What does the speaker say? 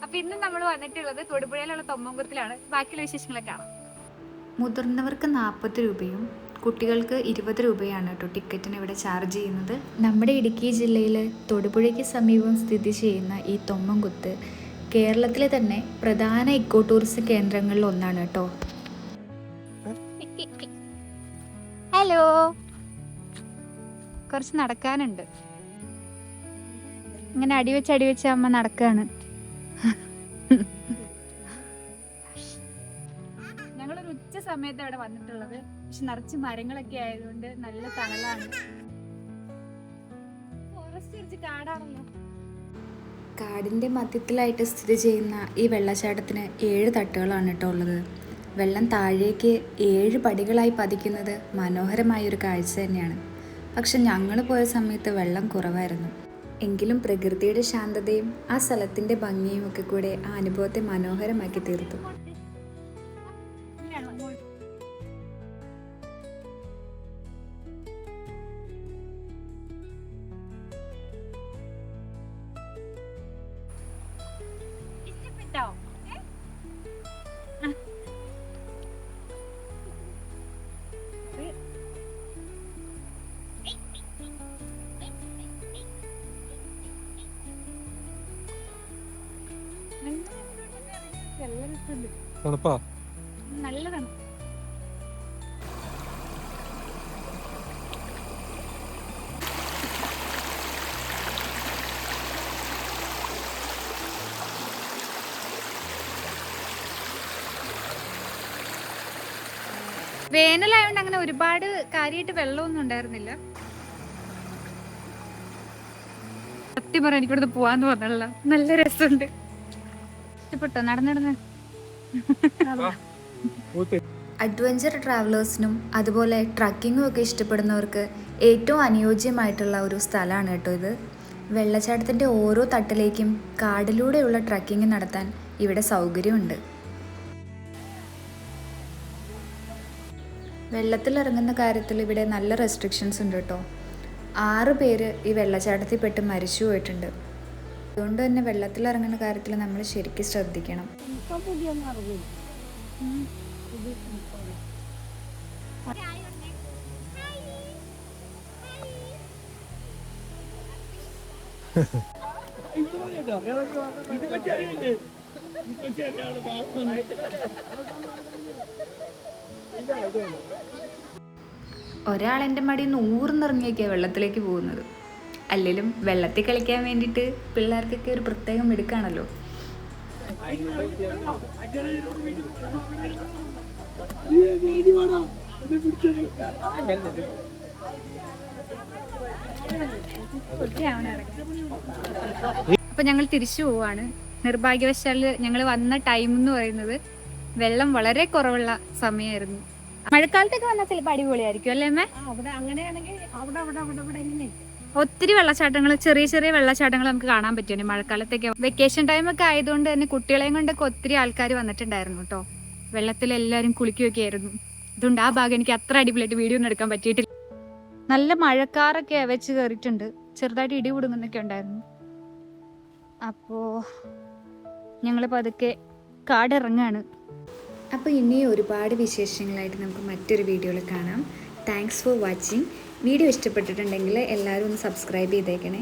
അപ്പൊ ഇന്ന് നമ്മൾ വന്നിട്ടുള്ളത് തൊടുപുഴയിലുള്ള തൊമ്മൻകുത്തിലാണ്. ബാക്കിയുള്ള വിശേഷങ്ങളൊക്കെ കാണാം. മുതിർന്നവർക്ക് 40 രൂപയും കുട്ടികൾക്ക് 20 രൂപയാണ് കേട്ടോ ടിക്കറ്റിന് ഇവിടെ ചാർജ് ചെയ്യുന്നത്. നമ്മുടെ ഇടുക്കി ജില്ലയിൽ തൊടുപുഴയ്ക്ക് സമീപം സ്ഥിതി ചെയ്യുന്ന ഈ തൊമ്മൻകുത്ത് കേരളത്തിലെ തന്നെ പ്രധാന ഇക്കോ ടൂറിസം കേന്ദ്രങ്ങളിൽ ഒന്നാണ് കേട്ടോ. ഹലോ, കുറച്ച് നടക്കാനുണ്ട്. ഇങ്ങനെ അടിവെച്ച് അമ്മ നടക്കാണ്. ഞങ്ങളൊരു ഉച്ച സമയത്ത് അവിടെ വന്നിട്ടുള്ളത്. പക്ഷെ നിറച്ച് മരങ്ങളൊക്കെ ആയതുകൊണ്ട് നല്ല തണലാണ്. ഫോറസ്റ്റ് കാടാണല്ലോ. കാടിൻ്റെ മധ്യത്തിലായിട്ട് സ്ഥിതി ചെയ്യുന്ന ഈ വെള്ളച്ചാട്ടത്തിന് 7 തട്ടുകളാണ് കേട്ടോ ഉള്ളത്. വെള്ളം താഴേക്ക് 7 പടികളായി പതിക്കുന്നത് മനോഹരമായൊരു കാഴ്ച തന്നെയാണ്. പക്ഷെ ഞങ്ങൾ പോയ സമയത്ത് വെള്ളം കുറവായിരുന്നു. എങ്കിലും പ്രകൃതിയുടെ ശാന്തതയും ആ സ്ഥലത്തിൻ്റെ ഭംഗിയും ഒക്കെ കൂടെ ആ അനുഭവത്തെ മനോഹരമാക്കി തീർത്തു. നല്ലതാണ്. വേനലായോണ്ട് അങ്ങനെ ഒരുപാട് കാര്യമായിട്ട് വെള്ളമൊന്നും ഉണ്ടായിരുന്നില്ല. സത്യം പറയാൻ എനിക്ക് ഇവിടുന്ന് പോവാന്ന് പറഞ്ഞല്ല, നല്ല രസമുണ്ട്. ഇഷ്ടപ്പെട്ടോ നടന്നിടുന്ന? അഡ്വഞ്ചർ ട്രാവലേഴ്സിനും അതുപോലെ ട്രക്കിങ്ങും ഒക്കെ ഇഷ്ടപ്പെടുന്നവർക്ക് ഏറ്റവും അനുയോജ്യമായിട്ടുള്ള ഒരു സ്ഥലമാണ് കേട്ടോ ഇത്. വെള്ളച്ചാട്ടത്തിൻ്റെ ഓരോ തട്ടിലേക്കും കാടിലൂടെയുള്ള ട്രക്കിംഗ് നടത്താൻ ഇവിടെ സൗകര്യമുണ്ട്. വെള്ളത്തിലിറങ്ങുന്ന കാര്യത്തിൽ ഇവിടെ നല്ല റെസ്ട്രിക്ഷൻസ് ഉണ്ട് കേട്ടോ. 6 പേര് ഈ വെള്ളച്ചാട്ടത്തിൽ പെട്ട് മരിച്ചു പോയിട്ടുണ്ട്. അതുകൊണ്ട് തന്നെ വെള്ളത്തിലിറങ്ങുന്ന കാര്യത്തിൽ നമ്മൾ ശരിക്കും ശ്രദ്ധിക്കണം. ഒരാളെൻ്റെ മടിയിൽ നിന്ന് ഊർന്നിറങ്ങിയൊക്കെയാണ് വെള്ളത്തിലേക്ക് പോകുന്നത്. അല്ലെങ്കിലും വെള്ളത്തിൽ കളിക്കാൻ വേണ്ടിയിട്ട് പിള്ളേർക്കൊക്കെ ഒരു പ്രത്യേകം മിടുക്കാണല്ലോ. അപ്പൊ ഞങ്ങൾ തിരിച്ചു പോവാണ്. നിർഭാഗ്യവശാൽ ഞങ്ങൾ വന്ന ടൈം എന്ന് പറയുന്നത് വെള്ളം വളരെ കുറവുള്ള സമയമായിരുന്നു. മഴക്കാലത്തൊക്കെ വന്നാൽ ചിലപ്പോൾ അടിപൊളിയായിരിക്കും അല്ലേ അമ്മേ? ഒത്തിരി വെള്ളച്ചാട്ടങ്ങൾ, ചെറിയ ചെറിയ വെള്ളച്ചാട്ടങ്ങൾ നമുക്ക് കാണാൻ പറ്റും മഴക്കാലത്തൊക്കെ. വെക്കേഷൻ ടൈമൊക്കെ ആയതുകൊണ്ട് തന്നെ കുട്ടികളെയും കൊണ്ടൊക്കെ ഒത്തിരി ആൾക്കാർ വന്നിട്ടുണ്ടായിരുന്നു കേട്ടോ. വെള്ളത്തിൽ എല്ലാവരും കുളിക്കുകയൊക്കെ ആയിരുന്നു. അതുകൊണ്ട് ആ ഭാഗം എനിക്ക് അത്ര അടിപൊളിയായിട്ട് വീഡിയോ ഒന്നും എടുക്കാൻ പറ്റിയിട്ടില്ല. നല്ല മഴക്കാറൊക്കെ വെച്ച് കയറിയിട്ടുണ്ട്. ചെറുതായിട്ട് ഇടി കുടുങ്ങുന്നൊക്കെ ഉണ്ടായിരുന്നു. അപ്പോൾ ഞങ്ങൾ പതുക്കെ കാടിറങ്ങാണ്. അപ്പോൾ ഇനിയും ഒരുപാട് വിശേഷങ്ങളായിട്ട് നമുക്ക് മറ്റൊരു വീഡിയോയിൽ കാണാം. Thanks for watching. വീഡിയോ ഇഷ്ടപ്പെട്ടിട്ടുണ്ടെങ്കിൽ എല്ലാവരും ഒന്ന് സബ്സ്ക്രൈബ് ചെയ്തേക്കണേ.